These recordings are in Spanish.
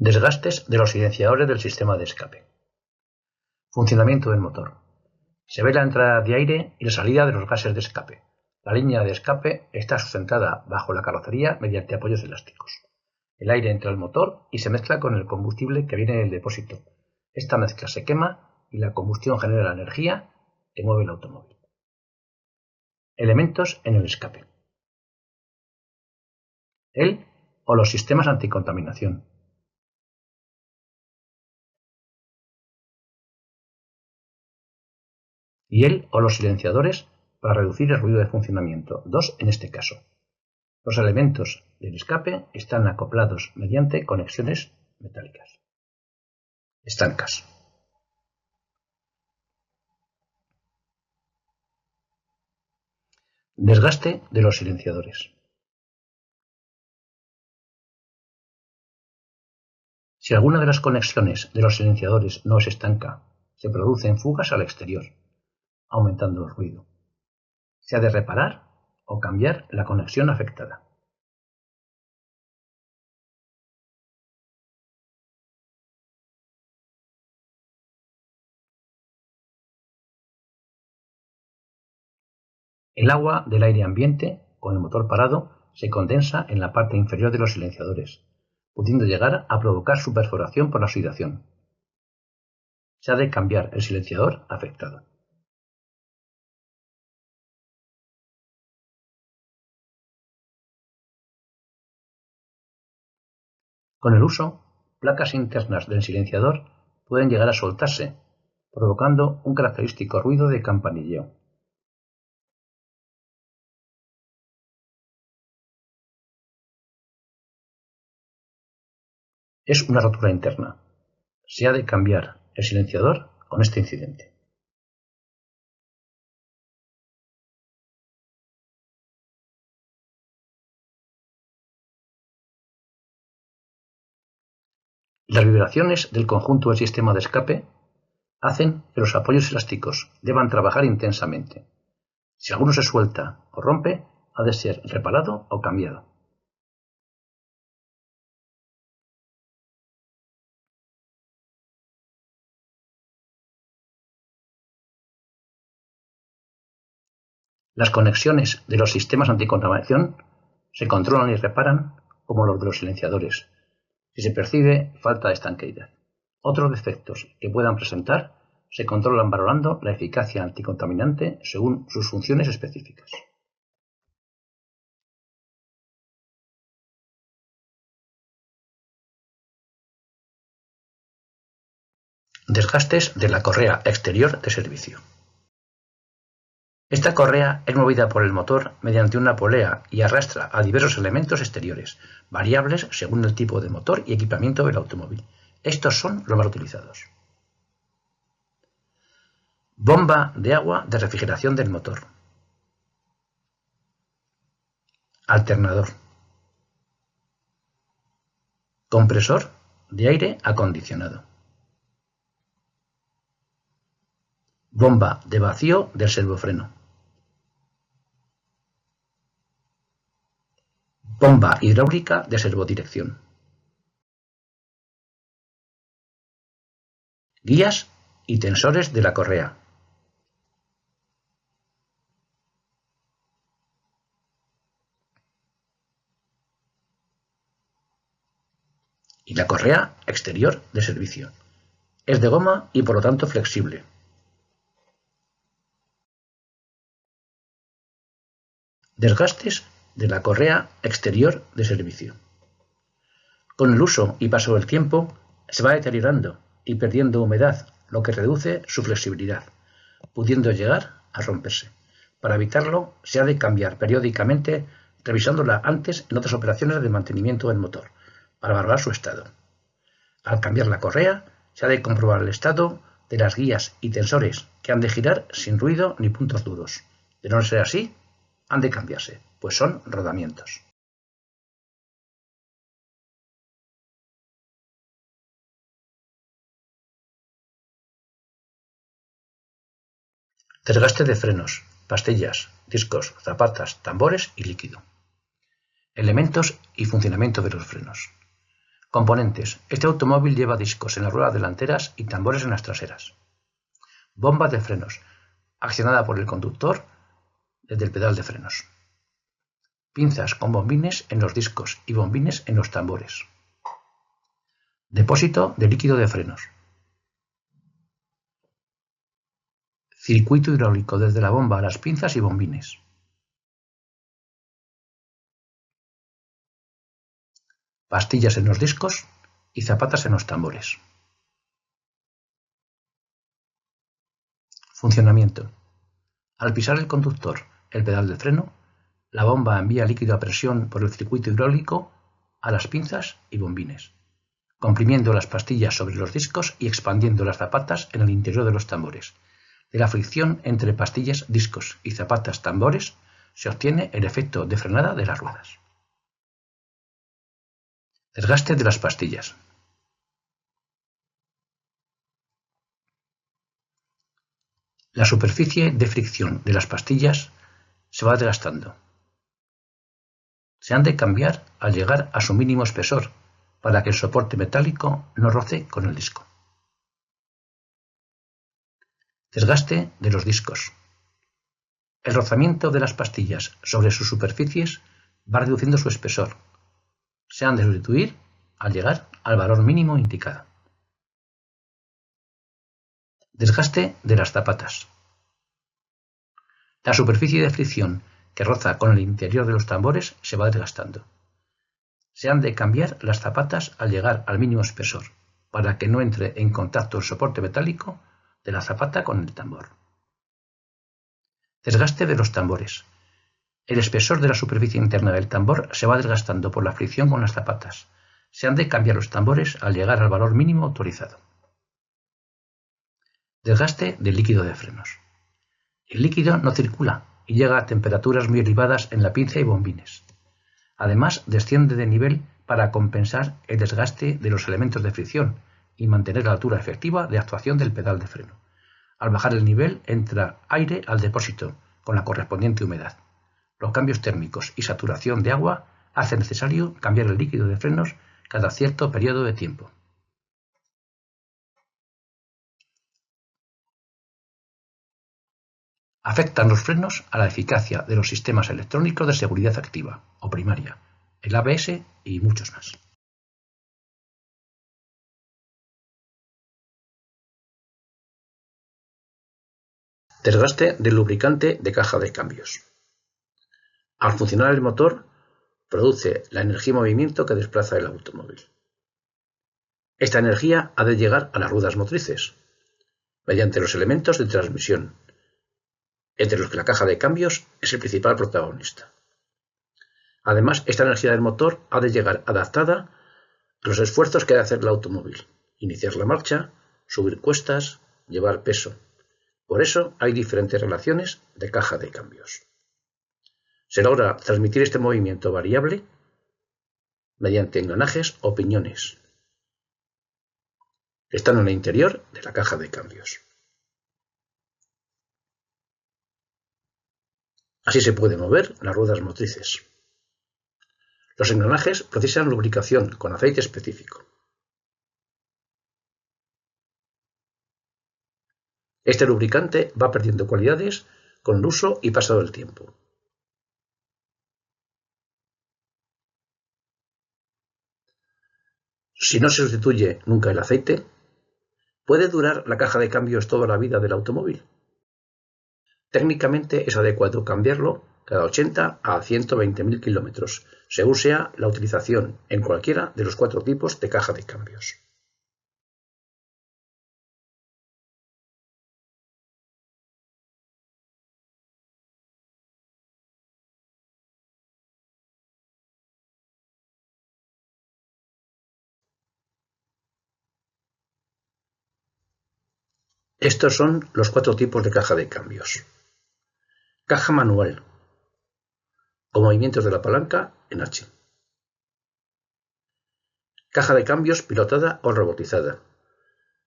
Desgastes de los silenciadores del sistema de escape. Funcionamiento del motor. Se ve la entrada de aire y la salida de los gases de escape. La línea de escape está sustentada bajo la carrocería mediante apoyos elásticos. El aire entra al motor y se mezcla con el combustible que viene del depósito. Esta mezcla se quema y la combustión genera la energía que mueve el automóvil. Elementos en el escape. El o los sistemas anticontaminación. Y el o los silenciadores para reducir el ruido de funcionamiento, dos en este caso. Los elementos del escape están acoplados mediante conexiones metálicas. Estancas. Desgaste de los silenciadores. Si alguna de las conexiones de los silenciadores no es estanca, se producen fugas al exterior, aumentando el ruido. Se ha de reparar o cambiar la conexión afectada. El agua del aire ambiente, con el motor parado, se condensa en la parte inferior de los silenciadores, pudiendo llegar a provocar su perforación por la oxidación. Se ha de cambiar el silenciador afectado. Con el uso, placas internas del silenciador pueden llegar a soltarse, provocando un característico ruido de campanilleo. Es una rotura interna. Se ha de cambiar el silenciador con este incidente. Las vibraciones del conjunto del sistema de escape hacen que los apoyos elásticos deban trabajar intensamente. Si alguno se suelta o rompe, ha de ser reparado o cambiado. Las conexiones de los sistemas anticontaminación se controlan y reparan como los de los silenciadores, si se percibe falta de estanqueidad. Otros defectos que puedan presentar se controlan valorando la eficacia anticontaminante según sus funciones específicas. Desgastes de la correa exterior de servicio. Esta correa es movida por el motor mediante una polea y arrastra a diversos elementos exteriores, variables según el tipo de motor y equipamiento del automóvil. Estos son los más utilizados. Bomba de agua de refrigeración del motor. Alternador. Compresor de aire acondicionado. Bomba de vacío del servofreno. Bomba hidráulica de servodirección. Guías y tensores de la correa. Y la correa exterior de servicio. Es de goma y por lo tanto flexible. Desgastes de la correa exterior de servicio. Con el uso y paso del tiempo se va deteriorando y perdiendo humedad, lo que reduce su flexibilidad, pudiendo llegar a romperse. Para evitarlo, se ha de cambiar periódicamente, revisándola antes en otras operaciones de mantenimiento del motor, para valorar su estado. Al cambiar la correa, se ha de comprobar el estado de las guías y tensores, que han de girar sin ruido ni puntos duros. De no ser así, han de cambiarse, pues son rodamientos. Desgaste de frenos, pastillas, discos, zapatas, tambores y líquido. Elementos y funcionamiento de los frenos. Componentes. Este automóvil lleva discos en las ruedas delanteras y tambores en las traseras. Bomba de frenos, accionada por el conductor desde el pedal de frenos. Pinzas con bombines en los discos y bombines en los tambores. Depósito de líquido de frenos. Circuito hidráulico desde la bomba a las pinzas y bombines. Pastillas en los discos y zapatas en los tambores. Funcionamiento. Al pisar el conductor el pedal de freno, la bomba envía líquido a presión por el circuito hidráulico a las pinzas y bombines, comprimiendo las pastillas sobre los discos y expandiendo las zapatas en el interior de los tambores. De la fricción entre pastillas, discos y zapatas tambores se obtiene el efecto de frenada de las ruedas. Desgaste de las pastillas. La superficie de fricción de las pastillas se va desgastando. Se han de cambiar al llegar a su mínimo espesor para que el soporte metálico no roce con el disco. Desgaste de los discos. El rozamiento de las pastillas sobre sus superficies va reduciendo su espesor. Se han de sustituir al llegar al valor mínimo indicado. Desgaste de las zapatas. La superficie de fricción que roza con el interior de los tambores se va desgastando. Se han de cambiar las zapatas al llegar al mínimo espesor, para que no entre en contacto el soporte metálico de la zapata con el tambor. Desgaste de los tambores. El espesor de la superficie interna del tambor se va desgastando por la fricción con las zapatas. Se han de cambiar los tambores al llegar al valor mínimo autorizado. Desgaste del líquido de frenos. El líquido no circula y llega a temperaturas muy elevadas en la pinza y bombines. Además, desciende de nivel para compensar el desgaste de los elementos de fricción y mantener la altura efectiva de actuación del pedal de freno. Al bajar el nivel, entra aire al depósito con la correspondiente humedad. Los cambios térmicos y saturación de agua hacen necesario cambiar el líquido de frenos cada cierto periodo de tiempo. Afectan los frenos a la eficacia de los sistemas electrónicos de seguridad activa o primaria, el ABS y muchos más. Desgaste del lubricante de caja de cambios. Al funcionar el motor, produce la energía de movimiento que desplaza el automóvil. Esta energía ha de llegar a las ruedas motrices, mediante los elementos de transmisión, entre los que la caja de cambios es el principal protagonista. Además, esta energía del motor ha de llegar adaptada a los esfuerzos que ha de hacer el automóvil: iniciar la marcha, subir cuestas, llevar peso. Por eso hay diferentes relaciones de caja de cambios. Se logra transmitir este movimiento variable mediante engranajes o piñones que están en el interior de la caja de cambios. Así se pueden mover las ruedas motrices. Los engranajes precisan lubricación con aceite específico. Este lubricante va perdiendo cualidades con el uso y paso del tiempo. Si no se sustituye nunca el aceite, ¿puede durar la caja de cambios toda la vida del automóvil? Técnicamente es adecuado cambiarlo cada 80 a 120.000 kilómetros, según sea la utilización en cualquiera de los 4 tipos de caja de cambios. Estos son los 4 tipos de caja de cambios. Caja manual, con movimientos de la palanca en H. Caja de cambios pilotada o robotizada.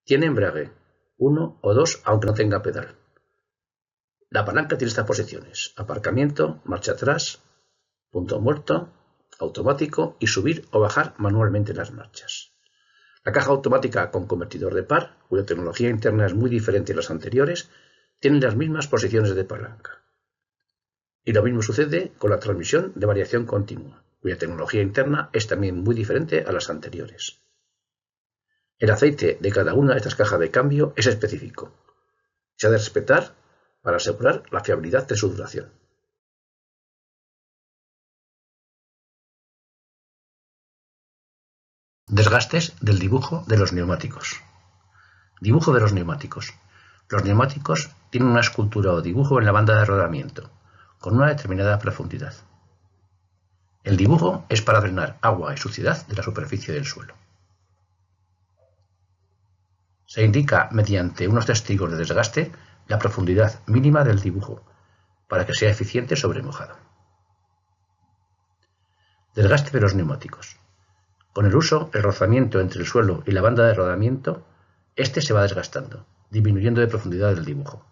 Tiene embrague, 1 o 2 aunque no tenga pedal. La palanca tiene estas posiciones: aparcamiento, marcha atrás, punto muerto automático y subir o bajar manualmente las marchas. La caja automática con convertidor de par, cuya tecnología interna es muy diferente a las anteriores, tiene las mismas posiciones de palanca. Y lo mismo sucede con la transmisión de variación continua, cuya tecnología interna es también muy diferente a las anteriores. El aceite de cada una de estas cajas de cambio es específico. Se ha de respetar para asegurar la fiabilidad de su duración. Desgastes del dibujo de los neumáticos. Dibujo de los neumáticos. Los neumáticos tienen una escultura o dibujo en la banda de rodamiento, con una determinada profundidad. El dibujo es para drenar agua y suciedad de la superficie del suelo. Se indica mediante unos testigos de desgaste la profundidad mínima del dibujo, para que sea eficiente sobre mojado. Desgaste de los neumáticos. Con el uso, el rozamiento entre el suelo y la banda de rodamiento, este se va desgastando, disminuyendo de profundidad del dibujo.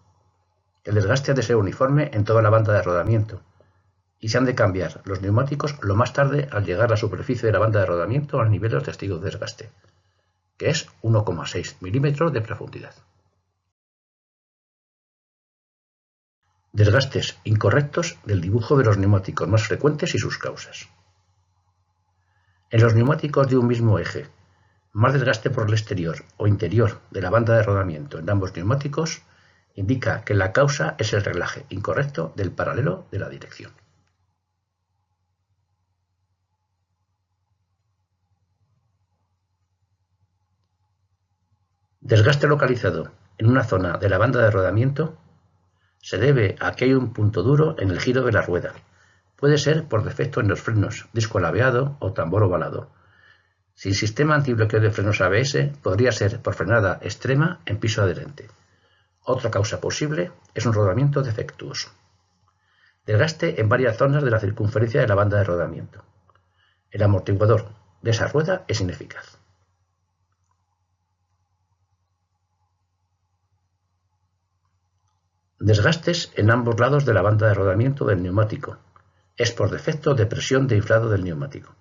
El desgaste ha de ser uniforme en toda la banda de rodamiento, y se han de cambiar los neumáticos lo más tarde al llegar la superficie de la banda de rodamiento al nivel de los testigos de desgaste, que es 1,6 milímetros de profundidad. Desgastes incorrectos del dibujo de los neumáticos más frecuentes y sus causas. En los neumáticos de un mismo eje, más desgaste por el exterior o interior de la banda de rodamiento en ambos neumáticos indica que la causa es el reglaje incorrecto del paralelo de la dirección. Desgaste localizado en una zona de la banda de rodamiento se debe a que hay un punto duro en el giro de la rueda. Puede ser por defecto en los frenos, disco laveado o tambor ovalado. Sin sistema antibloqueo de frenos ABS, podría ser por frenada extrema en piso adherente. Otra causa posible es un rodamiento defectuoso. Desgaste en varias zonas de la circunferencia de la banda de rodamiento. El amortiguador de esa rueda es ineficaz. Desgastes en ambos lados de la banda de rodamiento del neumático. Es por defecto de presión de inflado del neumático.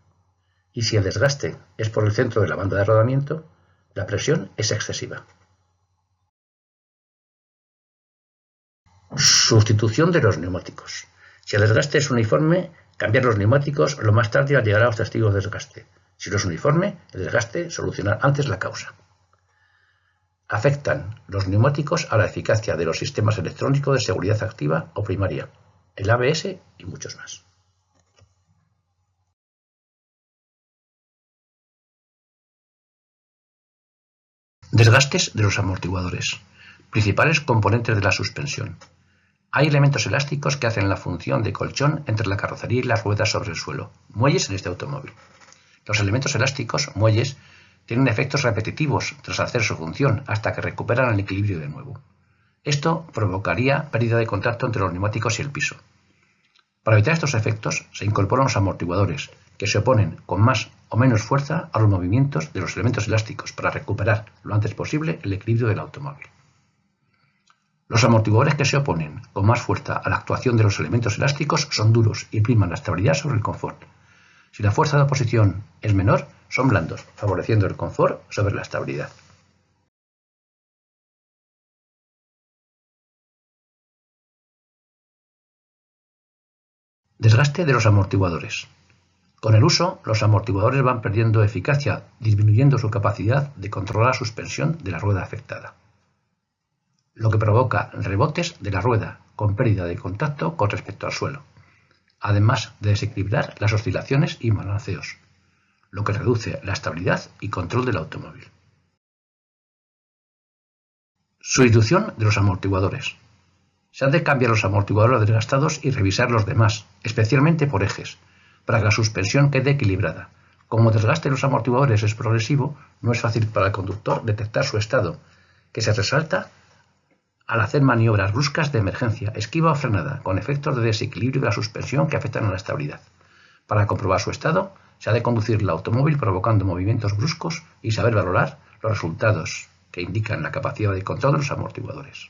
Y si el desgaste es por el centro de la banda de rodamiento, la presión es excesiva. Sustitución de los neumáticos. Si el desgaste es uniforme, cambiar los neumáticos lo más tarde al llegar a los testigos de desgaste. Si no es uniforme, el desgaste solucionar antes la causa. Afectan los neumáticos a la eficacia de los sistemas electrónicos de seguridad activa o primaria, el ABS y muchos más. Desgastes de los amortiguadores. Principales componentes de la suspensión. Hay elementos elásticos que hacen la función de colchón entre la carrocería y las ruedas sobre el suelo, muelles en este automóvil. Los elementos elásticos, muelles, tienen efectos repetitivos tras hacer su función hasta que recuperan el equilibrio de nuevo. Esto provocaría pérdida de contacto entre los neumáticos y el piso. Para evitar estos efectos se incorporan los amortiguadores, que se oponen con más o menos fuerza a los movimientos de los elementos elásticos para recuperar lo antes posible el equilibrio del automóvil. Los amortiguadores que se oponen con más fuerza a la actuación de los elementos elásticos son duros y priman la estabilidad sobre el confort. Si la fuerza de oposición es menor, son blandos, favoreciendo el confort sobre la estabilidad. Desgaste de los amortiguadores. Con el uso, los amortiguadores van perdiendo eficacia, disminuyendo su capacidad de controlar la suspensión de la rueda afectada, lo que provoca rebotes de la rueda con pérdida de contacto con respecto al suelo, además de desequilibrar las oscilaciones y balanceos, lo que reduce la estabilidad y control del automóvil. Sustitución de los amortiguadores. Se han de cambiar los amortiguadores desgastados y revisar los demás, especialmente por ejes, para que la suspensión quede equilibrada. Como el desgaste de los amortiguadores es progresivo, no es fácil para el conductor detectar su estado, que se resalta al hacer maniobras bruscas de emergencia, esquiva o frenada, con efectos de desequilibrio de la suspensión que afectan a la estabilidad. Para comprobar su estado, se ha de conducir el automóvil provocando movimientos bruscos y saber valorar los resultados que indican la capacidad de control de los amortiguadores.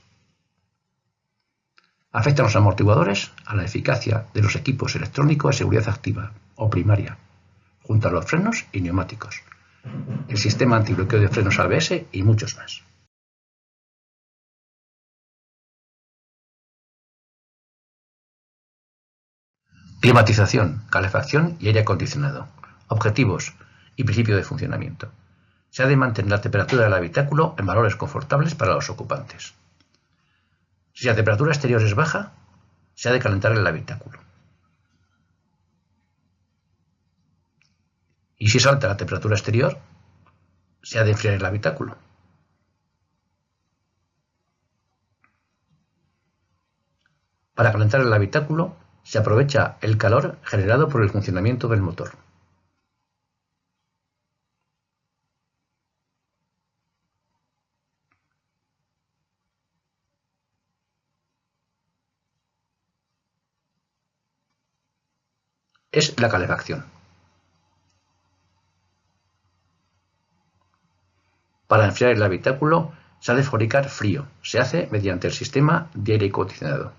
Afectan los amortiguadores a la eficacia de los equipos electrónicos de seguridad activa o primaria, junto a los frenos y neumáticos, el sistema antibloqueo de frenos ABS y muchos más. Climatización, calefacción y aire acondicionado. Objetivos y principio de funcionamiento. Se ha de mantener la temperatura del habitáculo en valores confortables para los ocupantes. Si la temperatura exterior es baja, se ha de calentar el habitáculo. Y si es alta la temperatura exterior, se ha de enfriar el habitáculo. Para calentar el habitáculo, se aprovecha el calor generado por el funcionamiento del motor. Es la calefacción. Para enfriar el habitáculo, se ha de fabricar frío. Se hace mediante el sistema de aire acondicionado.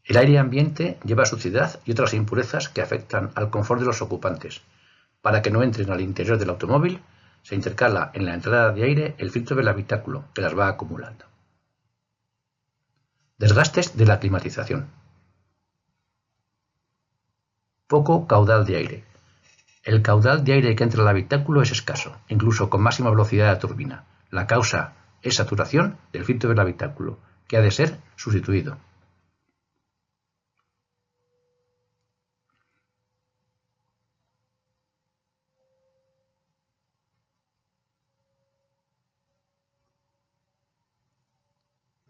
El aire ambiente lleva suciedad y otras impurezas que afectan al confort de los ocupantes. Para que no entren al interior del automóvil, se intercala en la entrada de aire el filtro del habitáculo, que las va acumulando. Desgastes de la climatización. Poco caudal de aire. El caudal de aire que entra al habitáculo es escaso, incluso con máxima velocidad de la turbina. La causa es saturación del filtro del habitáculo, que ha de ser sustituido.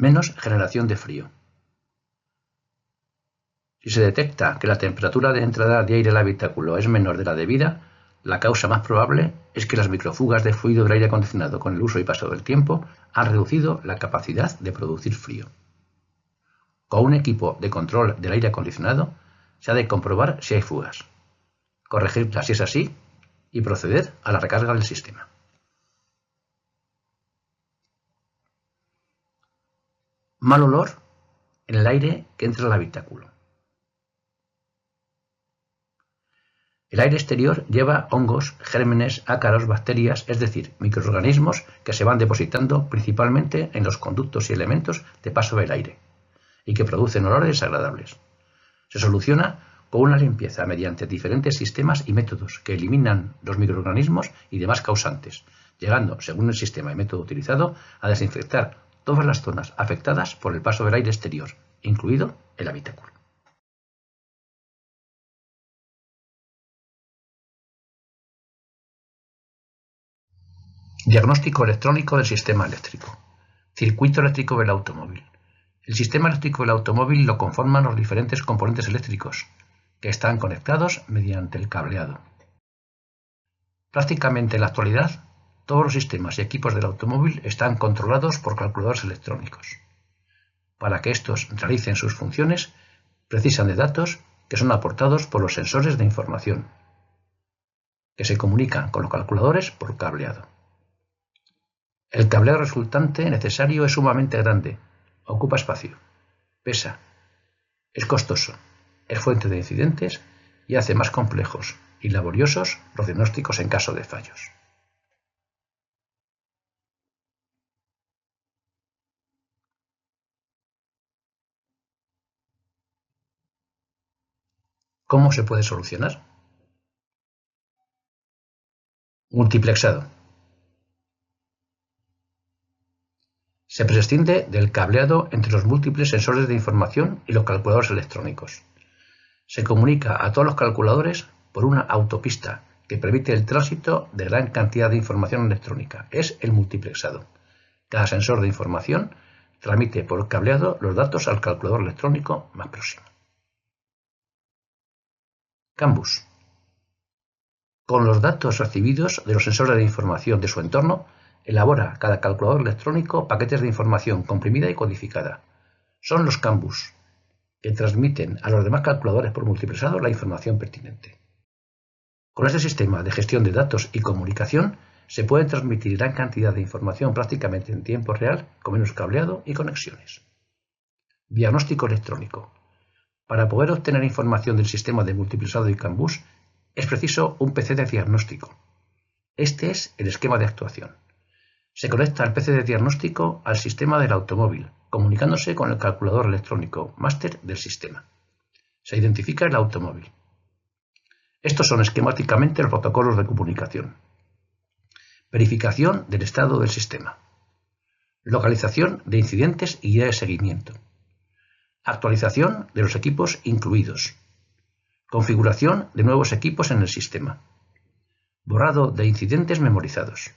Menos generación de frío. Si se detecta que la temperatura de entrada de aire al habitáculo es menor de la debida, la causa más probable es que las microfugas de fluido del aire acondicionado con el uso y paso del tiempo han reducido la capacidad de producir frío. Con un equipo de control del aire acondicionado se ha de comprobar si hay fugas, corregirlas si es así y proceder a la recarga del sistema. Mal olor en el aire que entra al habitáculo. El aire exterior lleva hongos, gérmenes, ácaros, bacterias, es decir, microorganismos que se van depositando principalmente en los conductos y elementos de paso del aire y que producen olores desagradables. Se soluciona con una limpieza mediante diferentes sistemas y métodos que eliminan los microorganismos y demás causantes, llegando, según el sistema y método utilizado, a desinfectar todas las zonas afectadas por el paso del aire exterior, incluido el habitáculo. Diagnóstico electrónico del sistema eléctrico. Circuito eléctrico del automóvil. El sistema eléctrico del automóvil lo conforman los diferentes componentes eléctricos, que están conectados mediante el cableado. Prácticamente en la actualidad, todos los sistemas y equipos del automóvil están controlados por calculadores electrónicos. Para que estos realicen sus funciones, precisan de datos que son aportados por los sensores de información, que se comunican con los calculadores por cableado. El cableado resultante necesario es sumamente grande, ocupa espacio, pesa, es costoso, es fuente de incidentes y hace más complejos y laboriosos los diagnósticos en caso de fallos. ¿Cómo se puede solucionar? Multiplexado. Se prescinde del cableado entre los múltiples sensores de información y los calculadores electrónicos. Se comunica a todos los calculadores por una autopista que permite el tránsito de gran cantidad de información electrónica. Es el multiplexado. Cada sensor de información transmite por cableado los datos al calculador electrónico más próximo. CAN-bus. Con los datos recibidos de los sensores de información de su entorno, elabora cada calculador electrónico paquetes de información comprimida y codificada. Son los CAN-bus. que transmiten a los demás calculadores por multiplexado la información pertinente. Con este sistema de gestión de datos y comunicación se puede transmitir gran cantidad de información prácticamente en tiempo real con menos cableado y conexiones. Diagnóstico electrónico. Para poder obtener información del sistema de multiplexado y CAN bus es preciso un PC de diagnóstico. Este es el esquema de actuación. Se conecta el PC de diagnóstico al sistema del automóvil, comunicándose con el calculador electrónico máster del sistema. Se identifica el automóvil. Estos son esquemáticamente los protocolos de comunicación. Verificación del estado del sistema. Localización de incidentes y guía de seguimiento. Actualización de los equipos incluidos. Configuración de nuevos equipos en el sistema. Borrado de incidentes memorizados.